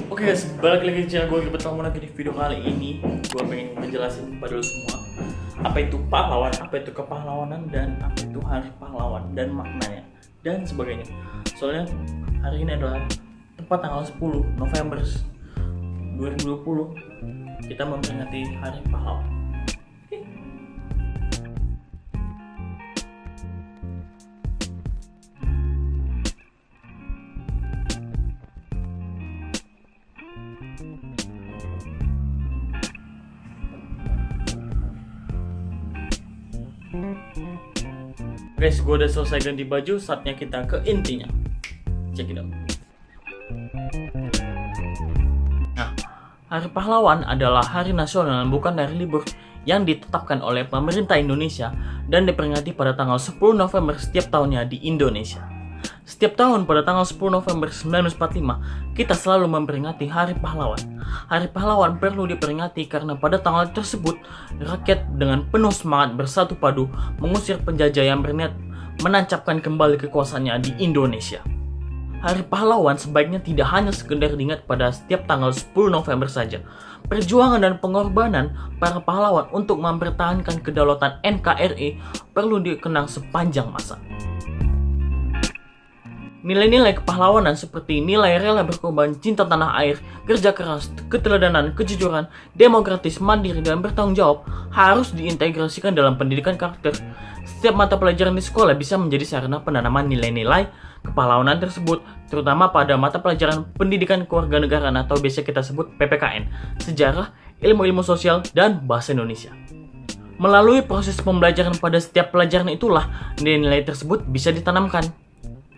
Oke guys, balik lagi di channel gue. Pertama lagi di video kali ini gue pengen ngejelasin pada lo semua apa itu pahlawan, apa itu kepahlawanan, dan apa itu hari pahlawan dan maknanya dan sebagainya. Soalnya hari ini adalah tepat tanggal 10 November 2020 kita memperingati hari pahlawan. Guys, gue udah selesai ganti baju, saatnya kita ke intinya. Check it out. Nah, Hari Pahlawan adalah hari nasional bukan hari libur yang ditetapkan oleh pemerintah Indonesia dan diperingati pada tanggal 10 November setiap tahunnya di Indonesia. Setiap tahun pada tanggal 10 November 1945, kita selalu memperingati Hari Pahlawan. Hari Pahlawan perlu diperingati karena pada tanggal tersebut, rakyat dengan penuh semangat bersatu padu mengusir penjajah yang berniat menancapkan kembali kekuasaannya di Indonesia. Hari Pahlawan sebaiknya tidak hanya sekedar diingat pada setiap tanggal 10 November saja. Perjuangan dan pengorbanan para pahlawan untuk mempertahankan kedaulatan NKRI perlu dikenang sepanjang masa. Nilai-nilai kepahlawanan seperti nilai rela berkorban, cinta tanah air, kerja keras, keteladanan, kejujuran, demokratis, mandiri, dan bertanggung jawab harus diintegrasikan dalam pendidikan karakter. Setiap mata pelajaran di sekolah bisa menjadi sarana penanaman nilai-nilai kepahlawanan tersebut, terutama pada mata pelajaran pendidikan kewarganegaraan atau biasa kita sebut PPKN, sejarah, ilmu-ilmu sosial, dan bahasa Indonesia. Melalui proses pembelajaran pada setiap pelajaran itulah nilai-nilai tersebut bisa ditanamkan.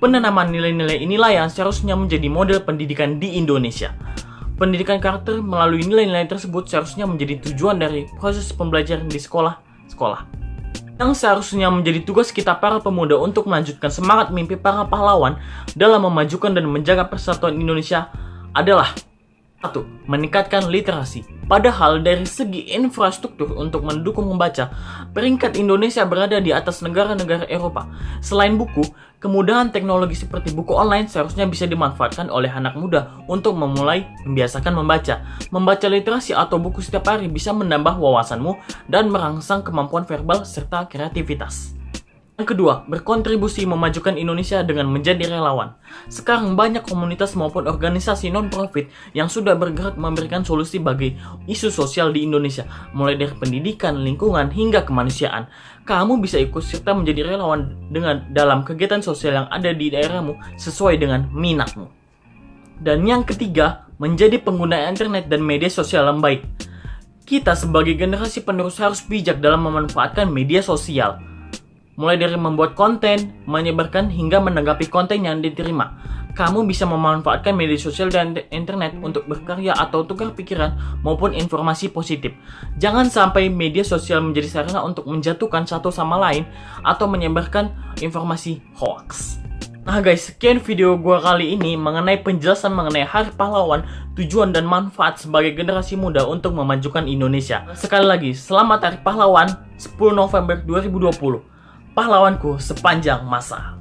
Penanaman nilai-nilai inilah yang seharusnya menjadi model pendidikan di Indonesia. Pendidikan karakter melalui nilai-nilai tersebut seharusnya menjadi tujuan dari proses pembelajaran di sekolah-sekolah. Yang seharusnya menjadi tugas kita para pemuda untuk melanjutkan semangat mimpi para pahlawan dalam memajukan dan menjaga persatuan Indonesia adalah 1. Meningkatkan literasi. Padahal dari segi infrastruktur untuk mendukung membaca, peringkat Indonesia berada di atas negara-negara Eropa. Selain buku, kemudahan teknologi seperti buku online seharusnya bisa dimanfaatkan oleh anak muda untuk memulai membiasakan membaca. Membaca literasi atau buku setiap hari bisa menambah wawasanmu dan merangsang kemampuan verbal serta kreativitas. Yang kedua, berkontribusi memajukan Indonesia dengan menjadi relawan. Sekarang banyak komunitas maupun organisasi non-profit yang sudah bergerak memberikan solusi bagi isu sosial di Indonesia, mulai dari pendidikan, lingkungan, hingga kemanusiaan. Kamu bisa ikut serta menjadi relawan dalam kegiatan sosial yang ada di daerahmu sesuai dengan minatmu. Dan yang ketiga, menjadi pengguna internet dan media sosial yang baik. Kita sebagai generasi penerus harus bijak dalam memanfaatkan media sosial. Mulai dari membuat konten, menyebarkan, hingga menanggapi konten yang diterima. Kamu bisa memanfaatkan media sosial dan internet untuk berkarya atau tukar pikiran maupun informasi positif. Jangan sampai media sosial menjadi sarana untuk menjatuhkan satu sama lain atau menyebarkan informasi hoax. Nah guys, sekian video gua kali ini mengenai penjelasan mengenai Hari Pahlawan, tujuan dan manfaat sebagai generasi muda untuk memajukan Indonesia. Sekali lagi, selamat Hari Pahlawan 10 November 2020. Pahlawanku sepanjang masa.